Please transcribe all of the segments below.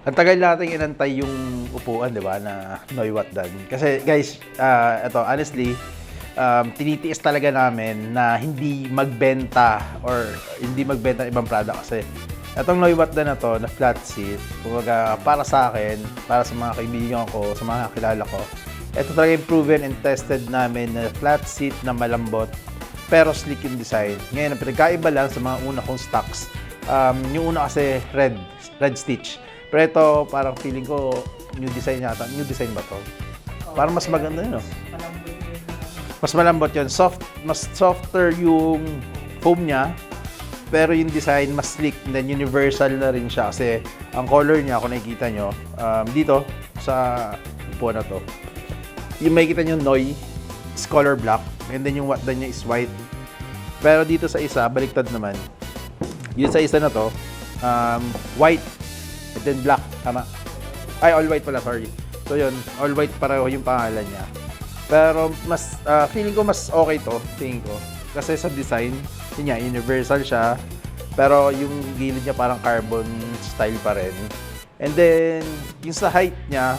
Ang tagal nating inantay yung upuan, di ba, na Noiwatdan. Kasi guys, ito, honestly, tinitiis talaga namin na hindi magbenta or hindi magbenta ng ibang product kasi itong Noiwatdan na to, na flat seat, kumbaga para sa akin, para sa mga kaibigan ko, sa mga kakilala ko, ito talaga yung proven and tested namin na flat seat na malambot pero sleek yung design. Ngayon, ang pinagkaiba lang sa mga una kong stocks, yung una kasi red stitch. Pero ito, parang feeling ko, new design yata. New design ba to? Parang mas maganda yun, no? Mas malambot yun. Mas softer yung foam niya. Pero yung design, mas sleek. And then universal na rin siya. Kasi ang color niya, kung nakikita nyo, dito, sa upuan na to, yung makikita nyo, Noi, is color black. And then yung Watdan niya is white. Pero dito sa isa, baliktad naman. Yun sa isa na to, white. And then black, tama? Ay, all white pala, sorry. So yun, all white pareho yung pangalan niya. Pero mas, feeling ko mas okay to, tingin ko. Kasi sa design, yun nga, universal siya. Pero yung gilid niya parang carbon style pa rin. And then, yung sa height niya,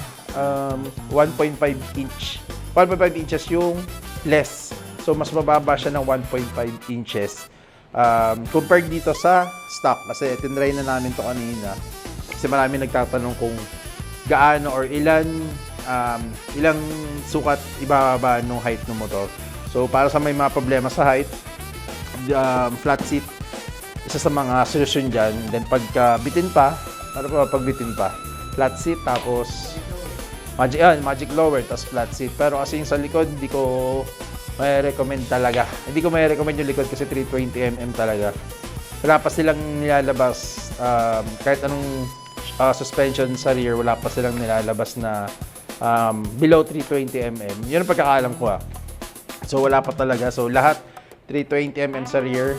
1.5 inch. 1.5 inches yung less. So, mas mababa siya ng 1.5 inches. Compared dito sa stock. Kasi tinry na namin to kanina. Kasi marami nagtatanong kung gaano or ilang sukat ibababa ng height ng motor. So, para sa may mga problema sa height, flat seat, isa sa mga solusyon dyan. Then, pagka bitin pa, flat seat, tapos magic lower, tapos flat seat. Pero kasi yung sa likod, hindi ko may recommend talaga. Hindi ko may recommend yung likod kasi 320mm talaga. Wala pa silang nilalabas, kahit anong suspension sa rear, wala pa silang nilalabas na below 320mm. Yun ang pagkakaalam ko. So wala pa talaga. So lahat 320mm sa rear.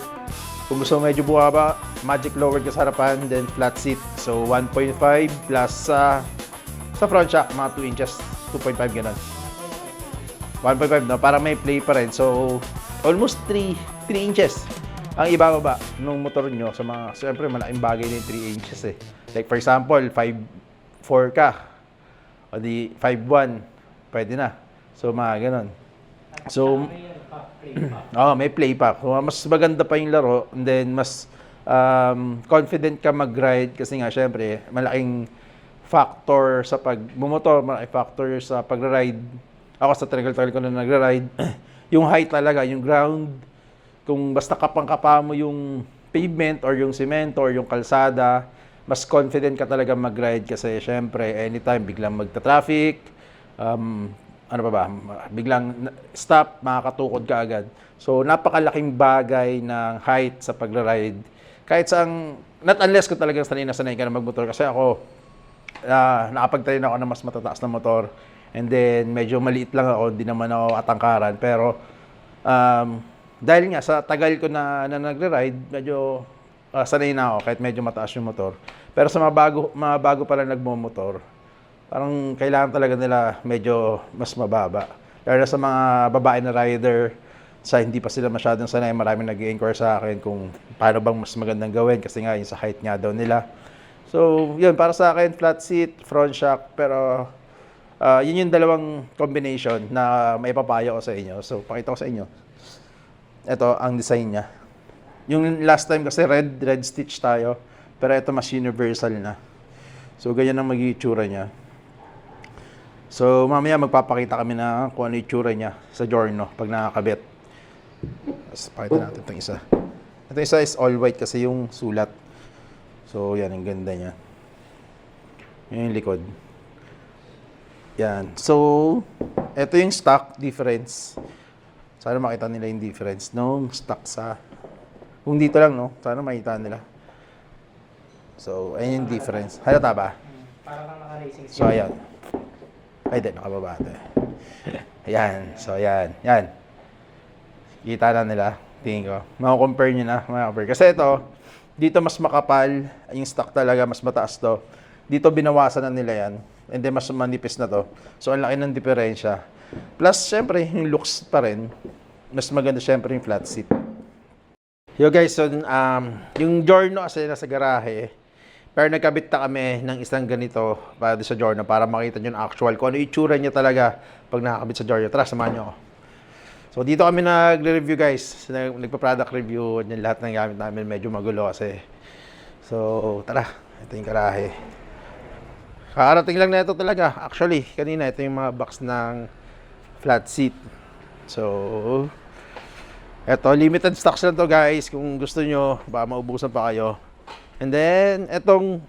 Kung gusto medyo bumaba, magic lowered ka sa harapan, then flat seat. So 1.5 plus sa front shock, mga 2 inches, 2.5 ganun. 1.5 no, para may play pa rin. So almost 3 inches ang ibababa ng motor nyo sa mga, siyempre malaking bagay na yung 3 inches eh. Like for example, 5'4 ka, o di 5'1, pwede na. So mga ganun. So, may play pa. So, mas maganda pa yung laro, and then mas confident ka mag-ride kasi nga syempre, malaking factor sa pagbumotor, malaking factor sa pag-ride. Ako sa tagal-tagal ko na nag-ride, yung height talaga, yung ground, kung basta kapang-kapa mo yung pavement or yung semento or yung kalsada, mas confident ka talaga mag-ride kasi syempre anytime biglang magta-traffic, biglang stop, makakatukod ka agad. So napakalaking bagay ng height sa pag-ride. Kahit saang, not unless kung talagang sanay ka na magmotor kasi ako, nakapag-train ako ng mas matataas na motor. And then medyo maliit lang ako, hindi naman ako atangkaran. Pero dahil nga sa tagal ko na nagre-ride, medyo sanay na ako kahit medyo mataas yung motor. Pero sa mga bago pa lang nagmo-motor, parang kailangan talaga nila medyo mas mababa. Lalo sa mga babae na rider, sa hindi pa sila masyadong sanay, maraming nag-i-inquire sa akin kung paano bang mas magandang gawin kasi nga yung sa height nga daw nila. So, yun, para sa akin, flat seat, front shock, pero yun yung dalawang combination na may papayo ko sa inyo. So, pakita ko sa inyo. Ito, ang design niya. Yung last time kasi red stitch tayo, pero ito mas universal na. So, ganyan ang magiging itsura niya. So, mamaya magpapakita kami na kung ano yung itsura niya sa Giorno pag nakakabit. Tapos, pakita natin itong isa. Ito isa is all white kasi yung sulat. So, yan, ang ganda niya. Yan yung likod. Yan. So, ito yung stock difference. Sana makita nila yung difference nung stock sa... Kung dito lang, no? Sana makita nila. So, ayun yung difference. Halata ba? Parang naka-racing. So, ayan. Ay, di, nakababa ito. Ayan. So, ayan. Yan. Kita na nila. Tingin ko. Maka-compare nyo na. Kasi ito, dito mas makapal. Yung stock talaga, mas mataas to. Dito binawasan na nila yan. And then, mas manipis na to. So, ang laki ng diferensya. Plus, syempre, yung looks pa rin. Mas maganda syempre yung flat seat. Yo guys, so, yung Giorno kasi nasa garahe, Pero nagkabit na kami ng isang ganito para sa Giorno para makita nyo yung actual kung ano itsura niya talaga pag nakakabit sa Giorno. Tara, samahan nyo ako. So dito kami nagre-review guys. Nagpa-product review. Yan lahat ng gamit namin medyo magulo kasi. So tara, ito yung garahe. Kakarating lang na ito talaga. Actually, kanina ito yung mga box ng flat seat. So ito, limited stocks lang to guys. Kung gusto nyo, baka maubusan pa kayo. And then, etong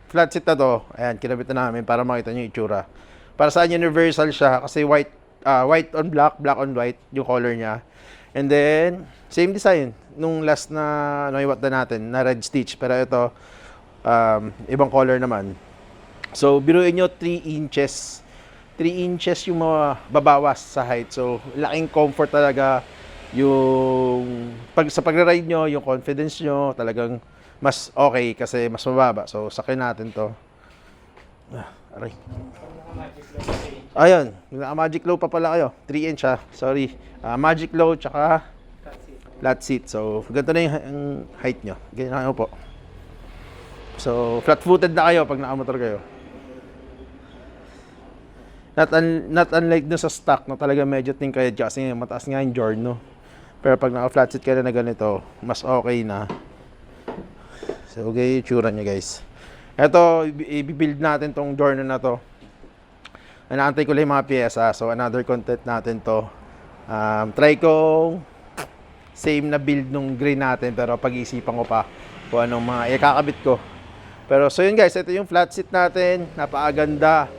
flat seat na to, ayan, kinabit na namin para makita nyo yung itsura. Para saan universal siya, kasi white on black, black on white, yung color niya. And then, same design, nung last na Noiwatt na natin, na red stitch. Pero ito, ibang color naman. So, biruin nyo 3 inches. 3 inches yung babawas sa height. So, laking comfort talaga yung, sa pag-ride nyo, yung confidence nyo, talagang mas okay kasi mas mababa. So, sakin natin to. Aray. Ayun, naka-magic low pa pala kayo. 3 inch ha, sorry. Magic low tsaka flat seat. So, ganito na yung height nyo. Ganyan na kayo po. So, flat-footed na kayo pag nakamotor kayo. Not unlike dun sa stock na talaga medyo tingkayad kasi mataas nga yung Giorno. Pero pag naka-flat seat ka na ganito, mas okay na. So, okay yung tsura niya guys. Ito, i-build natin tong Giorno na to. Inaantay ko lang yung mga piyesa. So, another content natin to. Try kong same na build nung gray natin. Pero pag-iisipan ko pa kung anong mga ikakabit ko. Pero, so yun guys, ito yung flat seat natin. Napakaganda.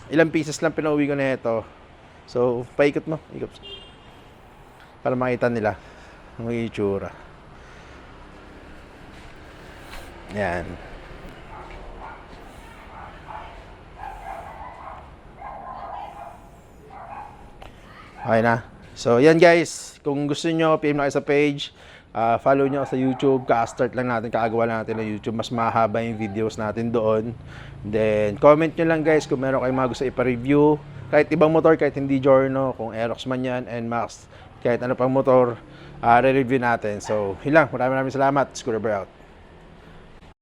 Ilang pieces lang pinauwi ko na ito. So, paikot mo. Ikot. Para makita nila ang itsura. Yan. Okay na. So, yan guys. Kung gusto nyo, PM na kayo sa page. Follow nyo sa YouTube. Ka-start lang natin. Kakagawa natin ng YouTube. Mas mahaba yung videos natin doon. Then, comment nyo lang guys kung meron kayong mga gusto ipa-review. Kahit ibang motor, kahit hindi Giorno. Kung Aerox man yan, NMAX. Kahit ano pang motor, re-review natin. So, yun lang. Maraming salamat. Scooter Bear out.